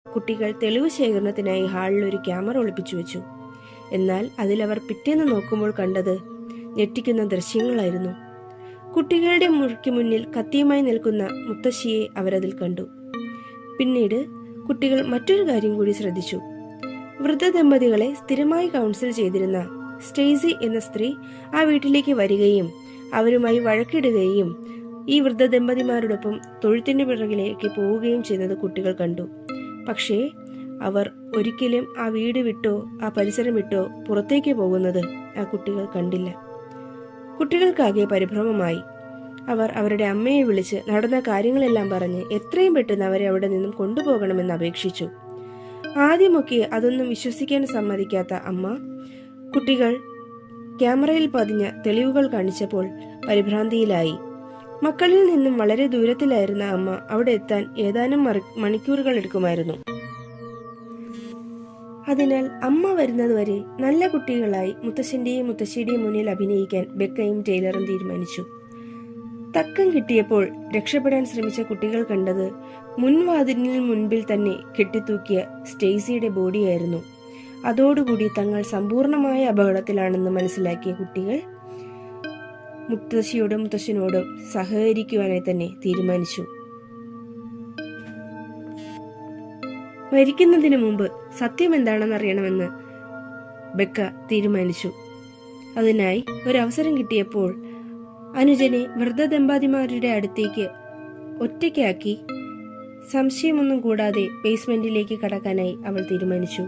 കുട്ടികൾ തെളിവ് ശേഖരണത്തിനായി ഹാളിൽ ഒരു ക്യാമറ ഒളിപ്പിച്ചു വെച്ചു. എന്നാൽ അതിലവർ പിറ്റേന്ന് നോക്കുമ്പോൾ കണ്ടത് ഞെട്ടിക്കുന്ന ദൃശ്യങ്ങളായിരുന്നു. കുട്ടികളുടെ മുറിക്ക് മുന്നിൽ കത്തിയുമായി നിൽക്കുന്ന മുത്തശ്ശിയെ അവരതിൽ കണ്ടു. പിന്നീട് കുട്ടികൾ മറ്റൊരു കാര്യം കൂടി ശ്രദ്ധിച്ചു. വൃദ്ധ ദമ്പതികളെ സ്ഥിരമായി കൗൺസിൽ ചെയ്തിരുന്ന സ്റ്റേസി എന്ന സ്ത്രീ ആ വീട്ടിലേക്ക് വരികയും അവരുമായി വഴക്കിടുകയും ഈ വൃദ്ധ ദമ്പതിമാരോടൊപ്പം തൊഴുത്തിന്റെ പിറകിലേക്ക് പോവുകയും ചെയ്യുന്നത് കുട്ടികൾ കണ്ടു. പക്ഷേ അവർ ഒരിക്കലും ആ വീട് വിട്ടോ ആ പരിസരം വിട്ടോ പുറത്തേക്ക് പോകുന്നത് ആ കുട്ടികൾ കണ്ടില്ല. കുട്ടികൾക്കാകെ പരിഭ്രമമായി. അവർ അവരുടെ അമ്മയെ വിളിച്ച് നടന്ന കാര്യങ്ങളെല്ലാം പറഞ്ഞ് എത്രയും പെട്ടെന്ന് അവരെ അവിടെ നിന്നും കൊണ്ടുപോകണമെന്ന് അപേക്ഷിച്ചു. ആദ്യമൊക്കെ അതൊന്നും വിശ്വസിക്കാൻ സമ്മതിക്കാത്ത അമ്മ കുട്ടികൾ ക്യാമറയിൽ പതിഞ്ഞ തെളിവുകൾ കാണിച്ചപ്പോൾ പരിഭ്രാന്തിയിലായി. മക്കളിൽ നിന്നും വളരെ ദൂരത്തിലായിരുന്ന അമ്മ അവിടെ എത്താൻ ഏതാനും മണിക്കൂറുകൾ എടുക്കുമായിരുന്നു. അതിനാൽ അമ്മ വരുന്നതുവരെ നല്ല കുട്ടികളായി മുത്തശ്ശന്റെയും മുത്തശ്ശിയുടെയും മുന്നിൽ അഭിനയിക്കാൻ ബെക്കയും ടൈലറും തീരുമാനിച്ചു. തക്കം കിട്ടിയപ്പോൾ രക്ഷപ്പെടാൻ ശ്രമിച്ച കുട്ടികൾ കണ്ടത് മുൻവാതിലിന് മുൻപിൽ തന്നെ കെട്ടിത്തൂക്കിയ സ്റ്റേസിയുടെ ബോഡിയായിരുന്നു. അതോടുകൂടി തങ്ങൾ സമ്പൂർണമായ അപകടത്തിലാണെന്ന് മനസ്സിലാക്കിയ കുട്ടികൾ മുത്തശ്ശിയോടും മുത്തശ്ശനോടും സഹകരിക്കുവാനായി തന്നെ തീരുമാനിച്ചു. മരിക്കുന്നതിന് മുമ്പ് സത്യം എന്താണെന്ന് അറിയണമെന്ന് ബെക്ക തീരുമാനിച്ചു. അതിനായി ഒരവസരം കിട്ടിയപ്പോൾ അനുജനെ വൃദ്ധ ദമ്പതിമാരുടെ അടുത്തേക്ക് ഒറ്റയ്ക്കാക്കി സംശയമൊന്നും കൂടാതെ ബേസ്മെന്റിലേക്ക് കടക്കാനായി അവൾ തീരുമാനിച്ചു.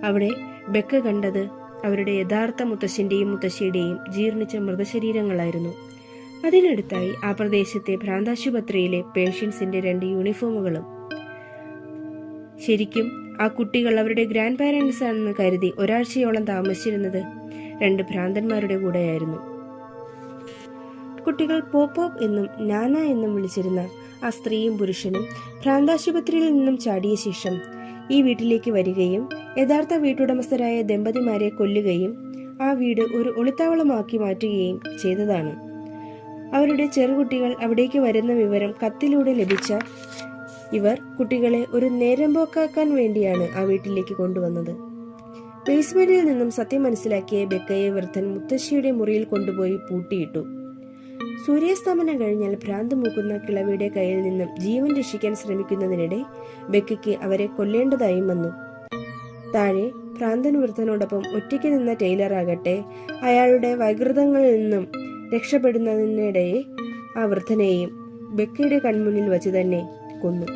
അവിടെ ബെക്ക കണ്ടത് അവരുടെ യഥാർത്ഥ മുത്തശ്ശന്റെയും മുത്തശ്ശിയുടെയും ജീർണിച്ച മൃതശരീരങ്ങളായിരുന്നു. അതിനടുത്തായി ആ പ്രദേശത്തെ ഭ്രാന്താശുപത്രിയിലെ പേഷ്യൻസിന്റെ 2 യൂണിഫോമുകളും. ശരിക്കും ആ കുട്ടികൾ അവരുടെ ഗ്രാൻഡ് പാരന്റ്സ് ആണെന്ന് കരുതി ഒരാഴ്ചയോളം താമസിച്ചിരുന്നത് 2 ഭ്രാന്തന്മാരുടെ കൂടെയായിരുന്നു. കുട്ടികൾ പോപ്പ് എന്നും നാന എന്നും വിളിച്ചിരുന്ന ആ സ്ത്രീയും പുരുഷനും ഭ്രാന്താശുപത്രിയിൽ നിന്നും ചാടിയ ശേഷം ഈ വീട്ടിലേക്ക് വരികയും യഥാർത്ഥ വീട്ടുടമസ്ഥരായ ദമ്പതിമാരെ കൊല്ലുകയും ആ വീട് ഒരു ഒളിത്താവളമാക്കി മാറ്റുകയും ചെയ്തതാണ്. അവരുടെ ചെറുകുട്ടികൾ അവിടേക്ക് വരുന്ന വിവരം കത്തിലൂടെ ലഭിച്ച ഇവർ കുട്ടികളെ ഒരു നേരം പോക്കാക്കാൻ വേണ്ടിയാണ് ആ വീട്ടിലേക്ക് കൊണ്ടുവന്നത്. ബേസ്മെന്റിൽ നിന്നും സത്യം മനസ്സിലാക്കിയ ബെക്കയെ വൃദ്ധൻ മുത്തശ്ശിയുടെ മുറിയിൽ കൊണ്ടുപോയി പൂട്ടിയിട്ടു. സൂര്യാസ്തമനം കഴിഞ്ഞാൽ ഭ്രാന്ത് മൂക്കുന്ന കിളവിയുടെ കയ്യിൽ നിന്നും ജീവൻ രക്ഷിക്കാൻ ശ്രമിക്കുന്നതിനിടെ ബെക്കയ്ക്ക് അവരെ കൊല്ലേണ്ടതായും വന്നു. താഴെ ഭ്രാന്തൻ വൃദ്ധനോടൊപ്പം ഒറ്റയ്ക്ക് നിന്ന ടൈലർ ആകട്ടെ അയാളുടെ വൈകൃതങ്ങളിൽ നിന്നും രക്ഷപ്പെടുന്നതിനിടെ ആ വൃദ്ധനെയും ബെക്കയുടെ കൺമുന്നിൽ വച്ച് തന്നെ കൊന്നു.